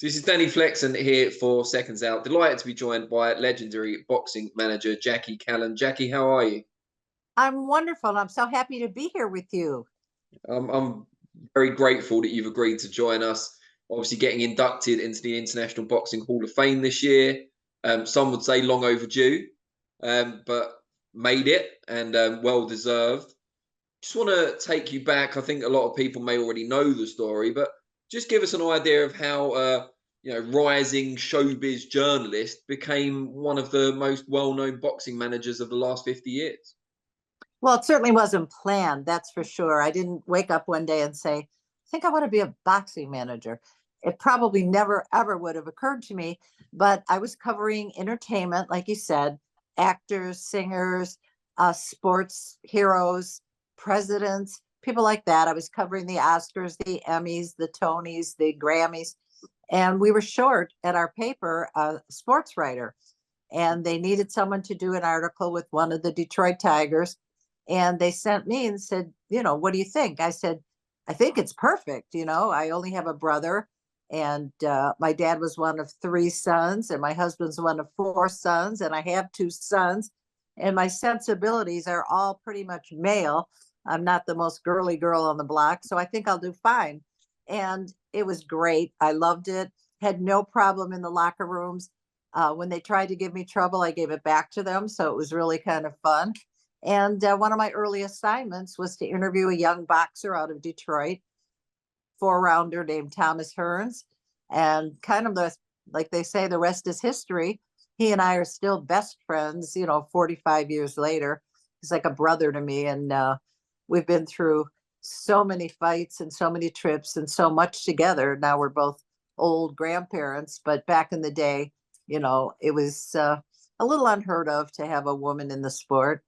This is Danny Flexen here for Seconds Out. Delighted to be joined by legendary boxing manager Jackie Kallen. Jackie, how are you? I'm wonderful. I'm so happy to be here with you. I'm very grateful that you've agreed to join us. Obviously, getting inducted into the International Boxing Hall of Fame this year. Some would say long overdue, but made it and well deserved. Just want to take you back. I think a lot of people may already know the story, but just give us an idea of how rising showbiz journalist became one of the most well-known boxing managers of the last 50 years. Well, it certainly wasn't planned, that's for sure. I didn't wake up one day and say, I think I want to be a boxing manager. It probably never, ever would have occurred to me, but I was covering entertainment, like you said, actors, singers, sports heroes, presidents, people like that. I was covering the Oscars, the Emmys, the Tonys, the Grammys. And we were short at our paper a sports writer, and they needed someone to do an article with one of the Detroit Tigers. And they sent me and said, what do you think? I said, I think it's perfect. I only have a brother, and my dad was one of three sons, and my husband's one of four sons, and I have two sons, and my sensibilities are all pretty much male. I'm not the most girly girl on the block, so I think I'll do fine. And it was great. I loved it. Had no problem in the locker rooms. When they tried to give me trouble, I gave it back to them. So it was really kind of fun. And one of my early assignments was to interview a young boxer out of Detroit, four-rounder named Thomas Hearns. And kind of like they say, the rest is history. He and I are still best friends, 45 years later. He's like a brother to me. And we've been through so many fights and so many trips and so much together. Now we're both old grandparents, but back in the day, it was a little unheard of to have a woman in the sport.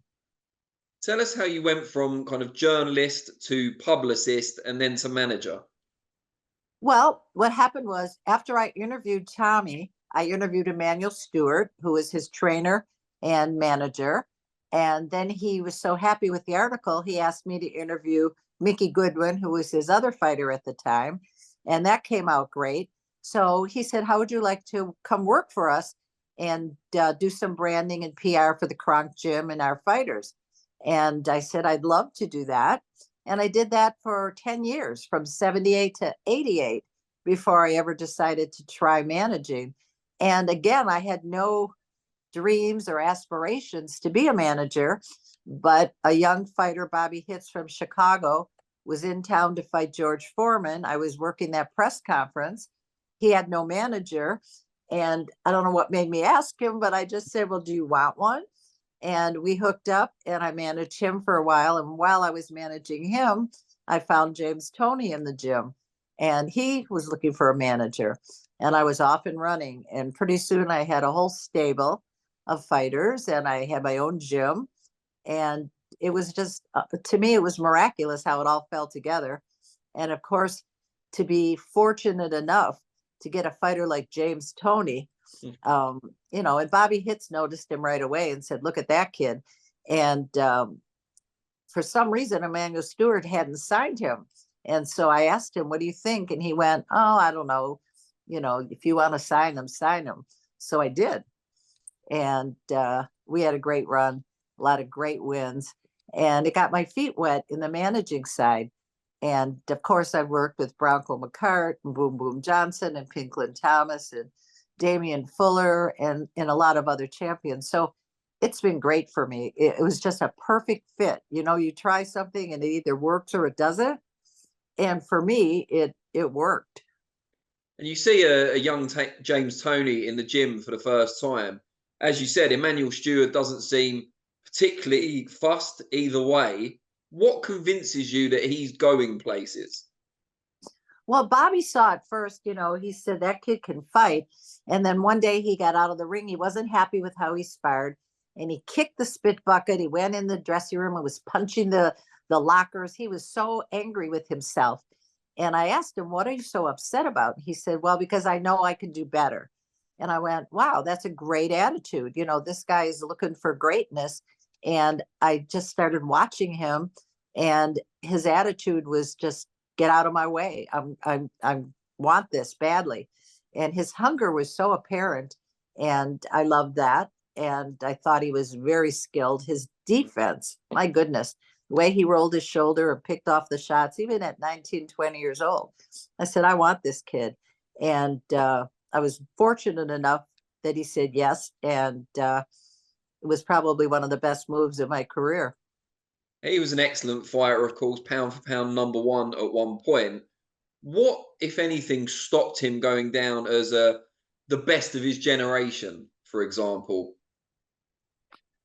Tell us how you went from kind of journalist to publicist and then to manager. Well, what happened was after I interviewed Tommy, I interviewed Emmanuel Stewart, who was his trainer and manager. And then he was so happy with the article, he asked me to interview Mickey Goodwin, who was his other fighter at the time. And that came out great. So he said, how would you like to come work for us and do some branding and PR for the Kronk Gym and our fighters? And I said, I'd love to do that. And I did that for 10 years, from 78 to 88, before I ever decided to try managing. And again, I had no dreams or aspirations to be a manager, but a young fighter, Bobby Hitz from Chicago, was in town to fight George Foreman. I was working that press conference. He had no manager. And I don't know what made me ask him, but I just said, well, do you want one? And we hooked up, and I managed him for a while. And while I was managing him, I found James Toney in the gym, and he was looking for a manager. And I was off and running. And pretty soon I had a whole stable of fighters, and I had my own gym. And it was just, to me, it was miraculous how it all fell together. And of course, to be fortunate enough to get a fighter like James Toney, and Bobby Hitz noticed him right away and said, look at that kid. And for some reason, Emmanuel Stewart hadn't signed him. And so I asked him, what do you think? And he went, oh, I don't know. If you want to sign him, sign him. So I did. And we had a great run, a lot of great wins. And it got my feet wet in the managing side. And of course, I worked with Bronco McCart and Boom Boom Johnson and Pinklin Thomas and Damian Fuller and a lot of other champions. So it's been great for me. It was just a perfect fit. You try something and it either works or it doesn't. And for me, it worked. And you see a young James Toney in the gym for the first time. As you said, Emmanuel Stewart doesn't seem particularly fussed either way. What convinces you that he's going places? Well, Bobby saw it first, he said that kid can fight. And then one day he got out of the ring. He wasn't happy with how he sparred, and he kicked the spit bucket. He went in the dressing room and was punching the lockers. He was so angry with himself. And I asked him, what are you so upset about? He said, well, because I know I can do better. And I went, wow, that's a great attitude. This guy is looking for greatness. And I just started watching him, and his attitude was just, get out of my way. I want this badly. and his hunger was so apparent. And I loved that. And I thought he was very skilled. His defense, my goodness, the way he rolled his shoulder and picked off the shots, even at 19, 20 years old. I said, I want this kid. And I was fortunate enough that he said yes. And it was probably one of the best moves of my career. He was an excellent fighter, of course, pound for pound #1 at one point. What, if anything, stopped him going down as the best of his generation, for example?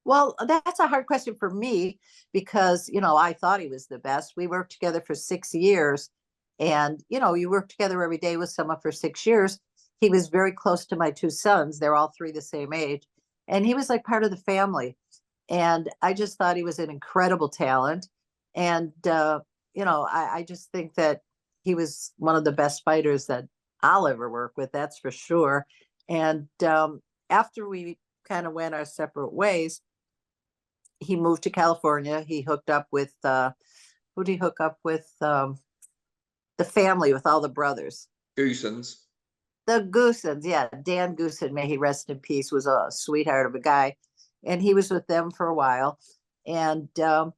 Well, that's a hard question for me because, I thought he was the best. We worked together for 6 years. And, you work together every day with someone for 6 years. He was very close to my two sons. They're all three the same age. And he was like part of the family. And I just thought he was an incredible talent. And, I just think that he was one of the best fighters that I'll ever work with. That's for sure. And after we kind of went our separate ways, he moved to California. He hooked up with who did he hook up with? The family with all the brothers. Goosens. The Goosens, yeah. Dan Goosen, may he rest in peace, was a sweetheart of a guy. And he was with them for a while. And then,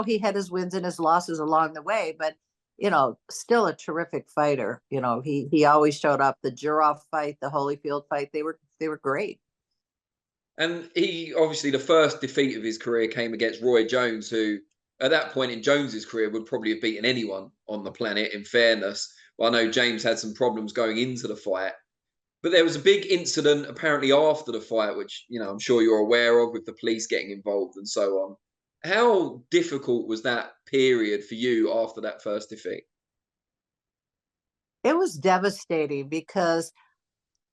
he had his wins and his losses along the way, but still a terrific fighter. He always showed up. The Juroff fight, the Holyfield fight, they were great. And he obviously, the first defeat of his career came against Roy Jones, who at that point in Jones's career would probably have beaten anyone on the planet, in fairness. Well, I know James had some problems going into the fight, but there was a big incident apparently after the fight, which, I'm sure you're aware of, with the police getting involved and so on. How difficult was that period for you after that first defeat? It was devastating because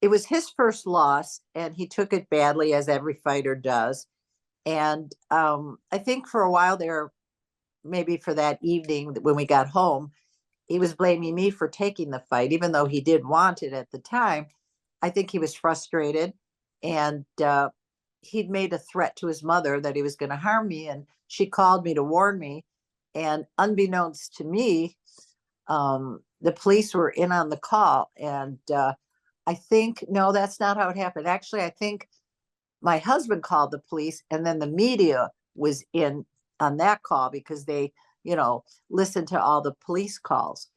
it was his first loss and he took it badly, as every fighter does. And I think for a while there, maybe for that evening when we got home, he was blaming me for taking the fight, even though he did want it at the time. I think he was frustrated, and he'd made a threat to his mother that he was going to harm me. And she called me to warn me. And unbeknownst to me, the police were in on the call. And I think, no, that's not how it happened. Actually, I think my husband called the police, and then the media was in on that call because they, listened to all the police calls.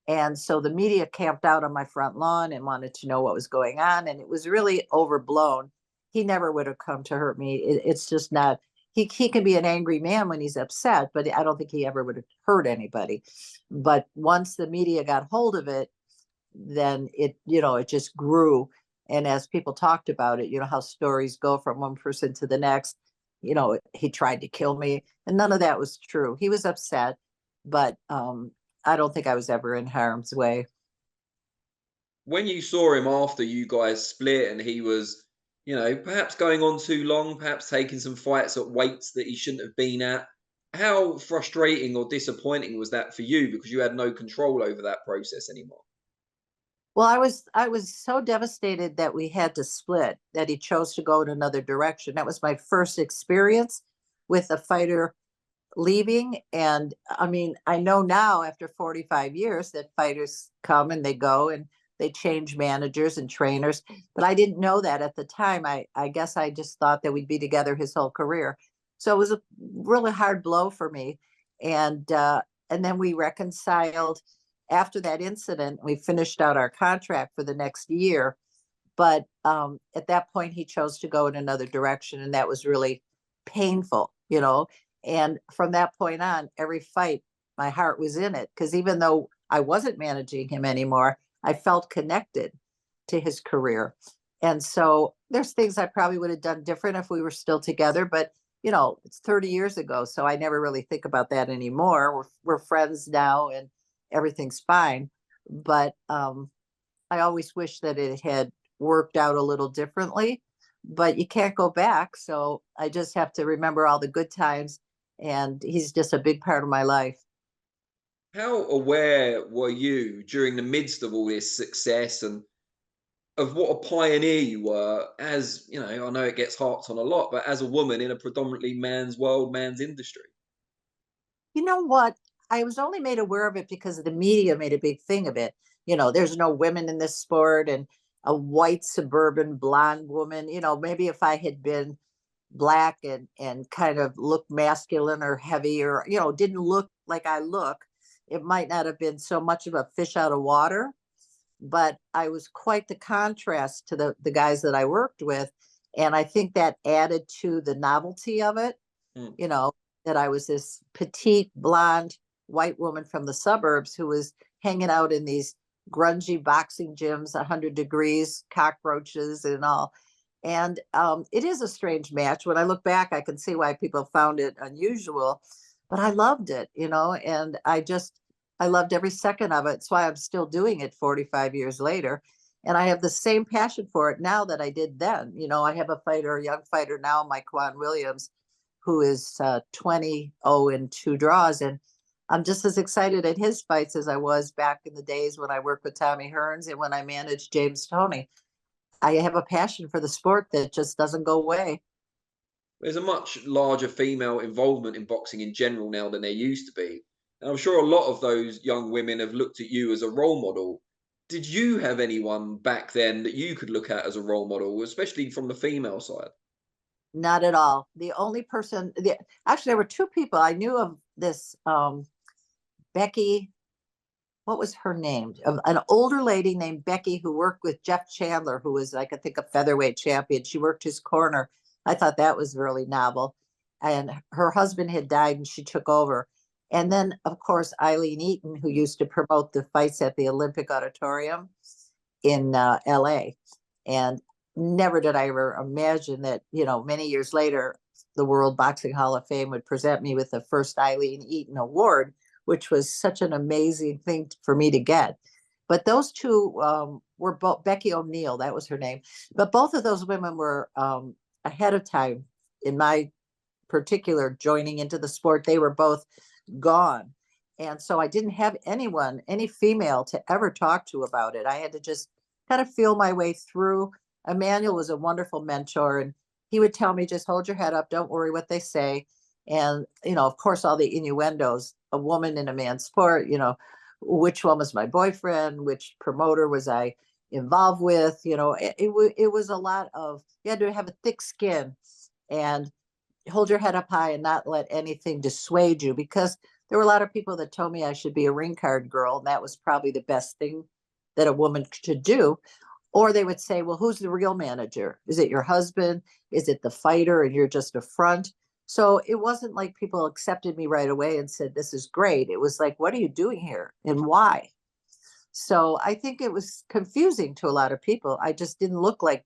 And so the media camped out on my front lawn and wanted to know what was going on. And it was really overblown. He never would have come to hurt me. It's just not, he can be an angry man when he's upset, but I don't think he ever would have hurt anybody. But once the media got hold of it, then it just grew. And as people talked about it, how stories go from one person to the next, he tried to kill me, and none of that was true. He was upset, but I don't think I was ever in harm's way. When you saw him after you guys split and he was, perhaps going on too long, perhaps taking some fights at weights that he shouldn't have been at, how frustrating or disappointing was that for you, because you had no control over that process anymore? Well, I was so devastated that we had to split, that he chose to go in another direction. That was my first experience with a fighter leaving. And I mean, I know now after 45 years that fighters come and they go and they change managers and trainers, but I didn't know that at the time. I guess I just thought that we'd be together his whole career. So it was a really hard blow for me. And then we reconciled after that incident. We finished out our contract for the next year, but at that point he chose to go in another direction, and that was really painful. And from that point on, every fight, my heart was in it, because even though I wasn't managing him anymore, I felt connected to his career. And so there's things I probably would have done different if we were still together, but it's 30 years ago, so I never really think about that anymore. We're friends now and everything's fine. But I always wish that it had worked out a little differently, but you can't go back. So I just have to remember all the good times, and he's just a big part of my life. How aware were you during the midst of all this success and of what a pioneer you were? As I know it gets harped on a lot, but as a woman in a predominantly man's world, man's industry. You know what? I was only made aware of it because the media made a big thing of it. there's no women in this sport, and a white suburban blonde woman, maybe if I had been black and kind of looked masculine or heavy, or didn't look like I look, it might not have been so much of a fish out of water. But I was quite the contrast to the guys that I worked with, and I think that added to the novelty of it. Mm. That I was this petite blonde white woman from the suburbs who was hanging out in these grungy boxing gyms, 100 degrees, cockroaches and all. And it is a strange match. When I look back, I can see why people found it unusual, but I loved it, and I loved every second of it. That's why I'm still doing it 45 years later. And I have the same passion for it now that I did then. I have a young fighter now, Mike Quan Williams, who is 20-0 draws. And I'm just as excited at his fights as I was back in the days when I worked with Tommy Hearns and when I managed James Toney. I have a passion for the sport that just doesn't go away. There's a much larger female involvement in boxing in general now than there used to be. And I'm sure a lot of those young women have looked at you as a role model. Did you have anyone back then that you could look at as a role model, especially from the female side? Not at all. The only person, actually, there were two people I knew of. This Becky, what was her name? An older lady named Becky who worked with Jeff Chandler, who was like, I think, a featherweight champion. She worked his corner. I thought that was really novel. And her husband had died and she took over. And then, of course, Eileen Eaton, who used to promote the fights at the Olympic Auditorium in LA. And never did I ever imagine that, many years later, the World Boxing Hall of Fame would present me with the first Eileen Eaton Award, which was such an amazing thing for me to get. But those two were both Becky O'Neill, that was her name. But both of those women were ahead of time in my particular joining into the sport. They were both gone. And so I didn't have any female to ever talk to about it. I had to just kind of feel my way through. Emmanuel was a wonderful mentor, and he would tell me, just hold your head up, don't worry what they say. And, of course, all the innuendos, a woman in a man's sport, which one was my boyfriend, which promoter was I involved with, it was a lot of, you had to have a thick skin and hold your head up high and not let anything dissuade you, because there were a lot of people that told me I should be a ring card girl, and that was probably the best thing that a woman should do. Or they would say, well, who's the real manager? Is it your husband? Is it the fighter and you're just a front? So it wasn't like people accepted me right away and said, this is great. It was like, what are you doing here and why? So I think it was confusing to a lot of people. I just didn't look like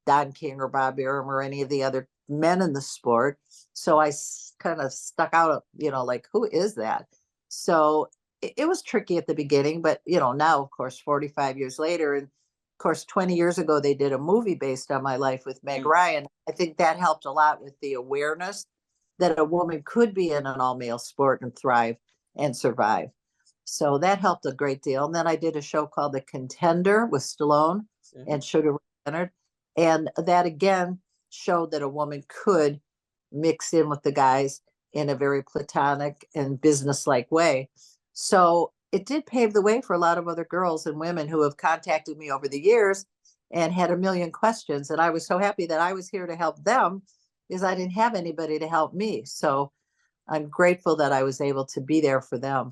Don King or Bob Arum or any of the other men in the sport. So I kind of stuck out, like, who is that? So it was tricky at the beginning, but, now, of course, 45 years later, and of course, 20 years ago, they did a movie based on my life with Meg Ryan. I think that helped a lot with the awareness that a woman could be in an all-male sport and thrive and survive. So that helped a great deal. And then I did a show called The Contender with Stallone and Sugar Ray Leonard. And that, again, showed that a woman could mix in with the guys in a very platonic and business-like way. So it did pave the way for a lot of other girls and women who have contacted me over the years and had a million questions. And I was so happy that I was here to help them, because I didn't have anybody to help me. So I'm grateful that I was able to be there for them.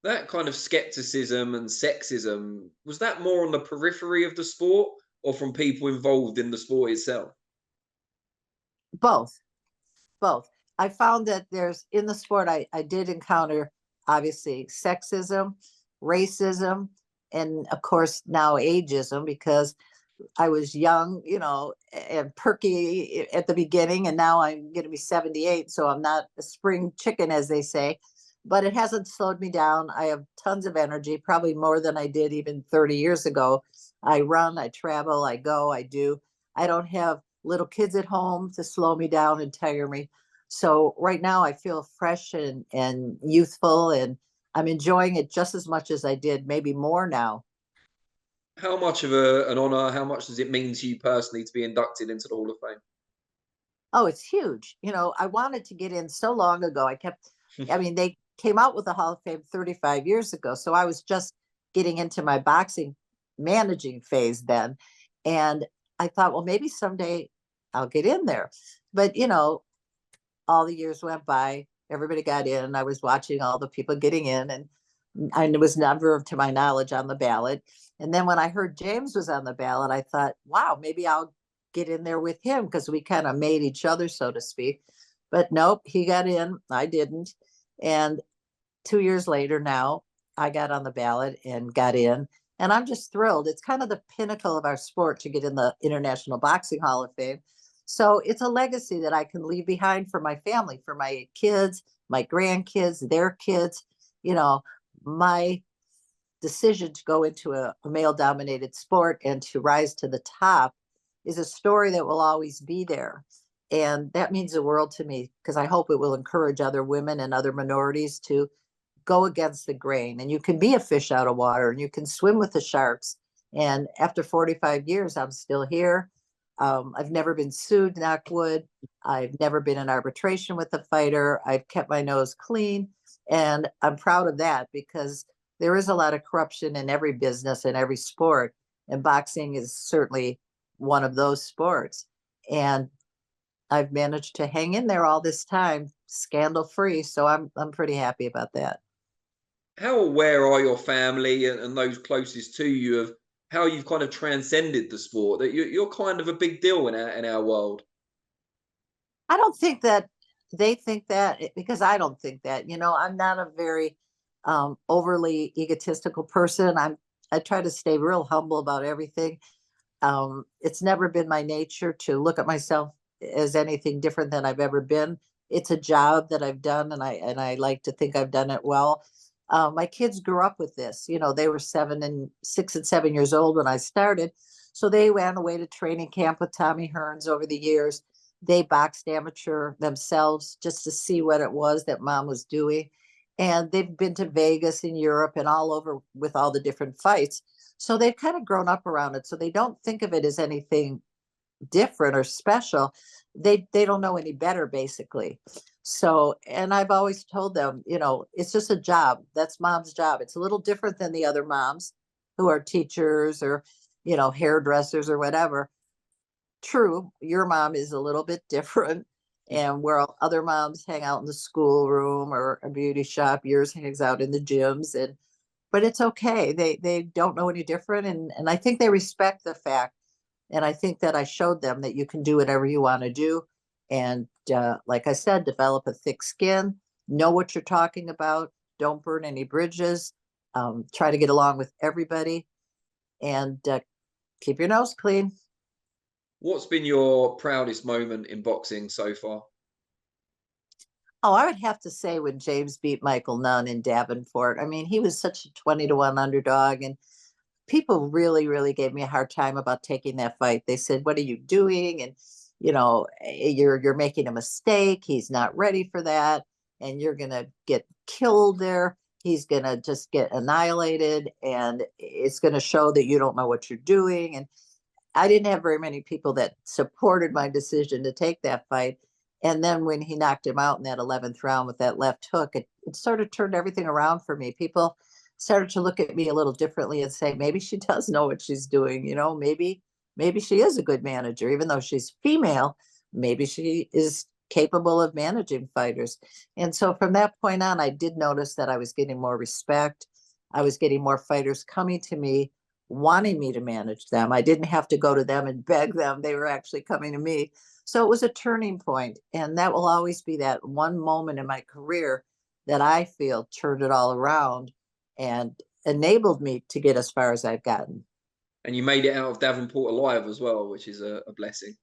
That kind of skepticism and sexism, was that more on the periphery of the sport or from people involved in the sport itself? Both. I found that there's in the sport, I did encounter obviously sexism, racism, and of course now ageism, because I was young, and perky at the beginning, and now I'm going to be 78, so I'm not a spring chicken, as they say, but it hasn't slowed me down. I have tons of energy, probably more than I did even 30 years ago. I run, I travel, I go, I do. I don't have little kids at home to slow me down and tire me. So right now I feel fresh and youthful, and I'm enjoying it just as much as I did, maybe more now. How much of an honor, how much does it mean to you personally to be inducted into the Hall of Fame? Oh, it's huge. I wanted to get in so long ago. They came out with the Hall of Fame 35 years ago. So I was just getting into my boxing managing phase then. And I thought, well, maybe someday I'll get in there. But, all the years went by, everybody got in. I was watching all the people getting in, and I was never, to my knowledge, on the ballot. And then when I heard James was on the ballot, I thought, wow, maybe I'll get in there with him, because we kind of made each other, so to speak. But nope, he got in, I didn't. And 2 years later now, I got on the ballot and got in. And I'm just thrilled. It's kind of the pinnacle of our sport to get in the International Boxing Hall of Fame. So it's a legacy that I can leave behind for my family, for my kids, my grandkids, their kids. My decision to go into a male dominated sport and to rise to the top is a story that will always be there. And that means the world to me, because I hope it will encourage other women and other minorities to go against the grain. And you can be a fish out of water, and you can swim with the sharks. And after 45 years, I'm still here. I've never been sued, knock wood. I've never been in arbitration with a fighter. I've kept my nose clean. And I'm proud of that, because there is a lot of corruption in every business and every sport. And boxing is certainly one of those sports. And I've managed to hang in there all this time, scandal free. So I'm pretty happy about that. How aware are your family and those closest to you of how you've kind of transcended the sport? That you're kind of a big deal in our world. I don't think that they think that, because I don't think that. I'm not a very overly egotistical person. I try to stay real humble about everything. It's never been my nature to look at myself as anything different than I've ever been. It's a job that I've done, and I like to think I've done it well. My kids grew up with this. They were 6 and 7 years old when I started. So they ran away to training camp with Tommy Hearns over the years. They boxed amateur themselves just to see what it was that mom was doing. And they've been to Vegas and Europe and all over with all the different fights. So they've kind of grown up around it. So they don't think of it as anything different or special. They don't know any better, basically. So, and I've always told them, it's just a job. That's mom's job. It's a little different than the other moms who are teachers or, hairdressers or whatever. True, your mom is a little bit different. And where other moms hang out in the schoolroom or a beauty shop, yours hangs out in the gyms. But it's okay. They don't know any different. And I think they respect the fact. And I think that I showed them that you can do whatever you want to do. And like I said, develop a thick skin, know what you're talking about, don't burn any bridges, try to get along with everybody, and keep your nose clean. What's been your proudest moment in boxing so far? Oh, I would have to say when James beat Michael Nunn in Davenport. I mean, he was such a 20-1 underdog, and people really, really gave me a hard time about taking that fight. They said, "What are you doing?" And you're making a mistake. He's not ready for that, and you're gonna get killed there. He's gonna just get annihilated, and it's gonna show that you don't know what you're doing. And I didn't have very many people that supported my decision to take that fight. And then when he knocked him out in that 11th round with that left hook, it sort of turned everything around for me. People started to look at me a little differently and say, maybe she does know what she's doing. Maybe she is a good manager, even though she's female. Maybe she is capable of managing fighters. And so from that point on, I did notice that I was getting more respect. I was getting more fighters coming to me, wanting me to manage them. I didn't have to go to them and beg them. They were actually coming to me. So it was a turning point. And that will always be that one moment in my career that I feel turned it all around and enabled me to get as far as I've gotten. And you made it out of Davenport alive as well, which is a blessing.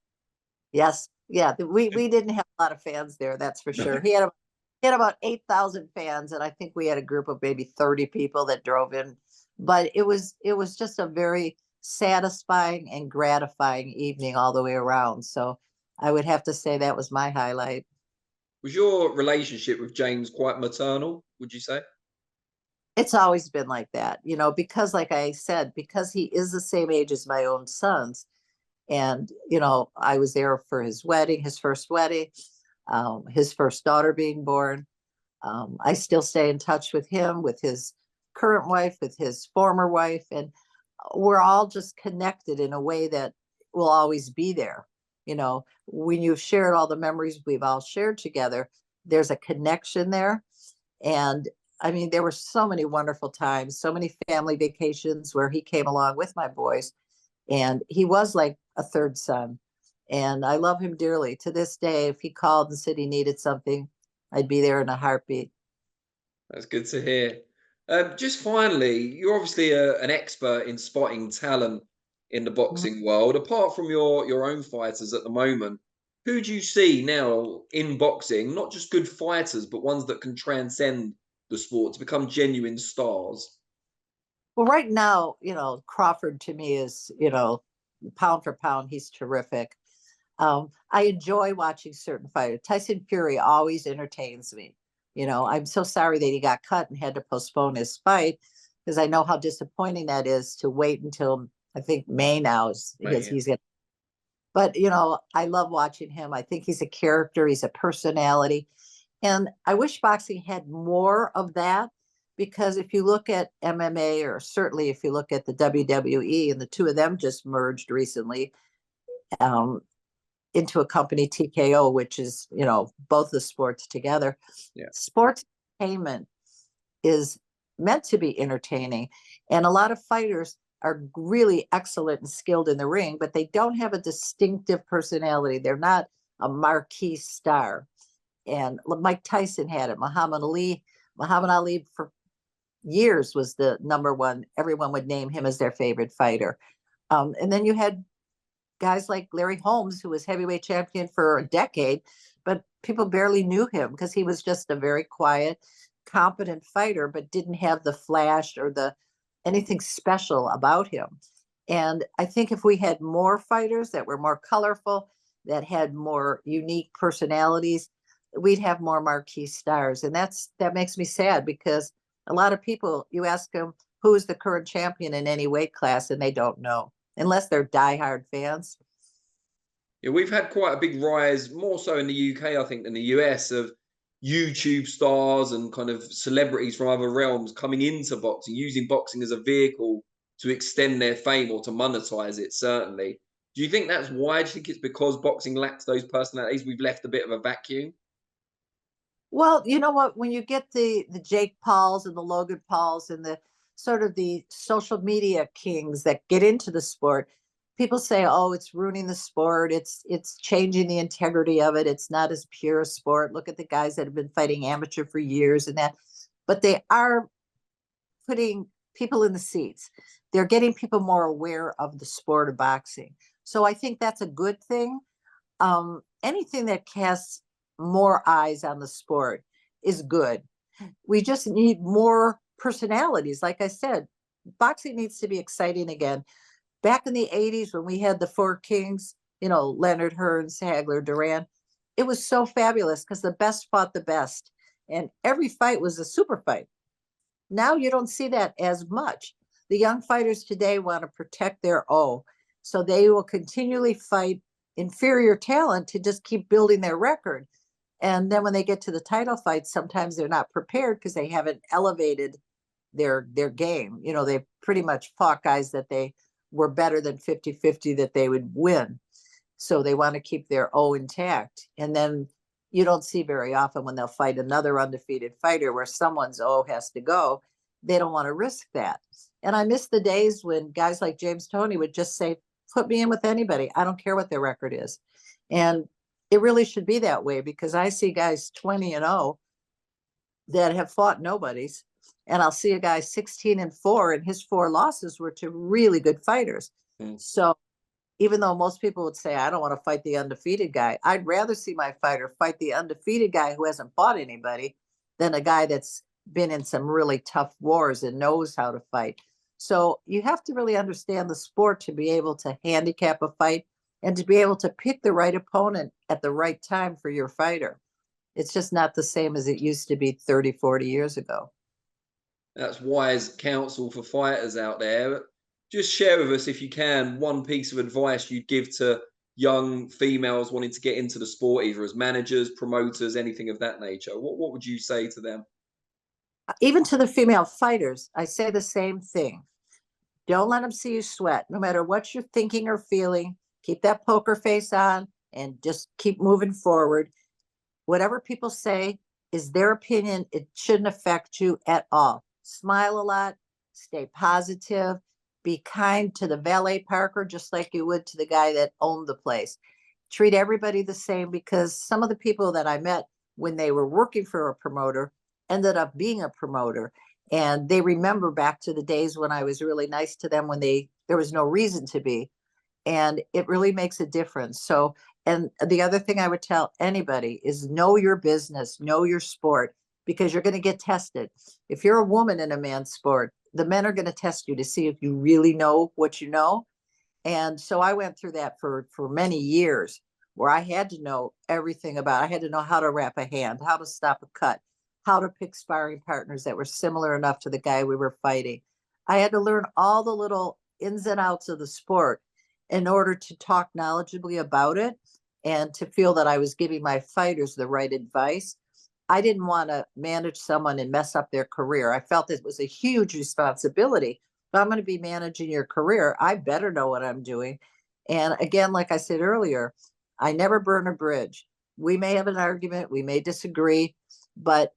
Yes. Yeah. We didn't have a lot of fans there, that's for sure. He had about 8,000 fans, and I think we had a group of maybe 30 people that drove in. But it was just a very satisfying and gratifying evening all the way around. So I would have to say that was my highlight. Was your relationship with James quite maternal, would you say? It's always been like that, because like I said, because he is the same age as my own sons. And, I was there for his wedding, his first wedding, his first daughter being born. I still stay in touch with him, with his current wife, with his former wife, and we're all just connected in a way that will always be there. You know, when you've shared all the memories we've all shared together, there's a connection there. And I mean, there were so many wonderful times, so many family vacations where he came along with my boys, and he was like a third son. And I love him dearly. To this day, if he called and said he needed something, I'd be there in a heartbeat. That's good to hear. Just finally, you're obviously an expert in spotting talent in the Mhm. boxing world. Apart from your own fighters at the moment, who do you see now in boxing? Not just good fighters, but ones that can transcend the sport to become genuine stars. Well, right now, Crawford to me is, pound for pound, he's terrific. I enjoy watching certain fighters. Tyson Fury always entertains me. I'm so sorry that he got cut and had to postpone his fight, because I know how disappointing that is to wait until I think May now is Mate, yeah. he's getting. But I love watching him. I think he's a character. He's a personality, and I wish boxing had more of that. Because if you look at MMA, or certainly if you look at the WWE, and the two of them just merged recently, um, into a company, TKO, which is, both the sports together. Yeah. Sports entertainment is meant to be entertaining. And a lot of fighters are really excellent and skilled in the ring, but they don't have a distinctive personality. They're not a marquee star. And Mike Tyson had it. Muhammad Ali for years was the number one. Everyone would name him as their favorite fighter. And then you had guys like Larry Holmes, who was heavyweight champion for a decade, but people barely knew him because he was just a very quiet, competent fighter, but didn't have the flash or the anything special about him. And I think if we had more fighters that were more colorful, that had more unique personalities, we'd have more marquee stars. And that makes me sad, because a lot of people, you ask them who is the current champion in any weight class, and they don't know unless they're diehard fans. Yeah, we've had quite a big rise, more so in the UK, I think, than the US, of YouTube stars and kind of celebrities from other realms coming into boxing, using boxing as a vehicle to extend their fame or to monetize it, certainly. Do you think that's why? Do you think it's because boxing lacks those personalities? We've left a bit of a vacuum? Well, you know what? When you get the Jake Pauls and the Logan Pauls and the sort of the social media kings that get into the sport, people say, "Oh, it's ruining the sport. It's changing the integrity of it. It's not as pure a sport. Look at the guys that have been fighting amateur for years and that." But they are putting people in the seats. They're getting people more aware of the sport of boxing. So I think that's a good thing. Anything that casts more eyes on the sport is good. We just need more personalities. Like I said, boxing needs to be exciting again. Back in the 80s, when we had the four kings, Leonard, Hearns, Hagler, Duran, it was so fabulous because the best fought the best. And every fight was a super fight. Now you don't see that as much. The young fighters today want to protect their O. So they will continually fight inferior talent to just keep building their record. And then when they get to the title fights, sometimes they're not prepared because they haven't elevated their game. They pretty much fought guys that they were better than 50-50 that they would win. So they want to keep their O intact. And then you don't see very often when they'll fight another undefeated fighter where someone's O has to go. They don't want to risk that. And I miss the days when guys like James Toney would just say, put me in with anybody. I don't care what their record is. And it really should be that way, because I see guys 20-0 that have fought nobodies. And I'll see a guy 16-4, and his four losses were to really good fighters. Mm. So even though most people would say, I don't want to fight the undefeated guy, I'd rather see my fighter fight the undefeated guy who hasn't fought anybody than a guy that's been in some really tough wars and knows how to fight. So you have to really understand the sport to be able to handicap a fight and to be able to pick the right opponent at the right time for your fighter. It's just not the same as it used to be 30, 40 years ago. That's wise counsel for fighters out there. Just share with us, if you can, one piece of advice you'd give to young females wanting to get into the sport, either as managers, promoters, anything of that nature. What would you say to them? Even to the female fighters, I say the same thing. Don't let them see you sweat. No matter what you're thinking or feeling, keep that poker face on and just keep moving forward. Whatever people say is their opinion. It shouldn't affect you at all. Smile a lot, stay positive, be kind to the valet parker, just like you would to the guy that owned the place. Treat everybody the same, because some of the people that I met when they were working for a promoter ended up being a promoter. And they remember back to the days when I was really nice to them when there was no reason to be. And it really makes a difference. So, and the other thing I would tell anybody is know your business, know your sport, because you're going to get tested. If you're a woman in a man's sport, the men are going to test you to see if you really know what you know. And so I went through that for many years, where I had to know everything about, I had to know how to wrap a hand, how to stop a cut, how to pick sparring partners that were similar enough to the guy we were fighting. I had to learn all the little ins and outs of the sport in order to talk knowledgeably about it and to feel that I was giving my fighters the right advice. I didn't want to manage someone and mess up their career. I felt it was a huge responsibility. If I'm going to be managing your career, I better know what I'm doing. And again, like I said earlier, I never burn a bridge. We may have an argument, we may disagree, but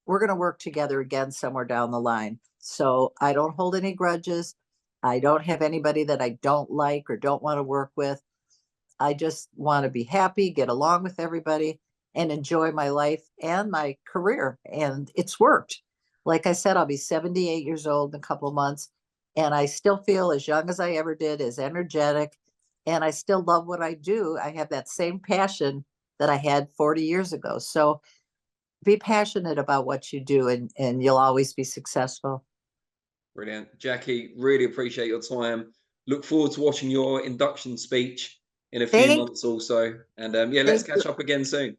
we're going to work together again somewhere down the line. So I don't hold any grudges. I don't have anybody that I don't like or don't want to work with. I just want to be happy, get along with everybody, and enjoy my life and my career. And it's worked. Like I said, I'll be 78 years old in a couple of months, and I still feel as young as I ever did, as energetic, and I still love what I do. I have that same passion that I had 40 years ago. So be passionate about what you do, and you'll always be successful. Brilliant. Jackie, really appreciate your time. Look forward to watching your induction speech in a few Thank, months also. And yeah, let's thank you. catch up again soon.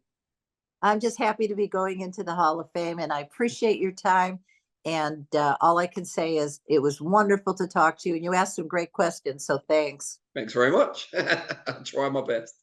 I'm just happy to be going into the Hall of Fame, and I appreciate your time. And all I can say is it was wonderful to talk to you, and you asked some great questions. So thanks. Thanks very much. I'll try my best.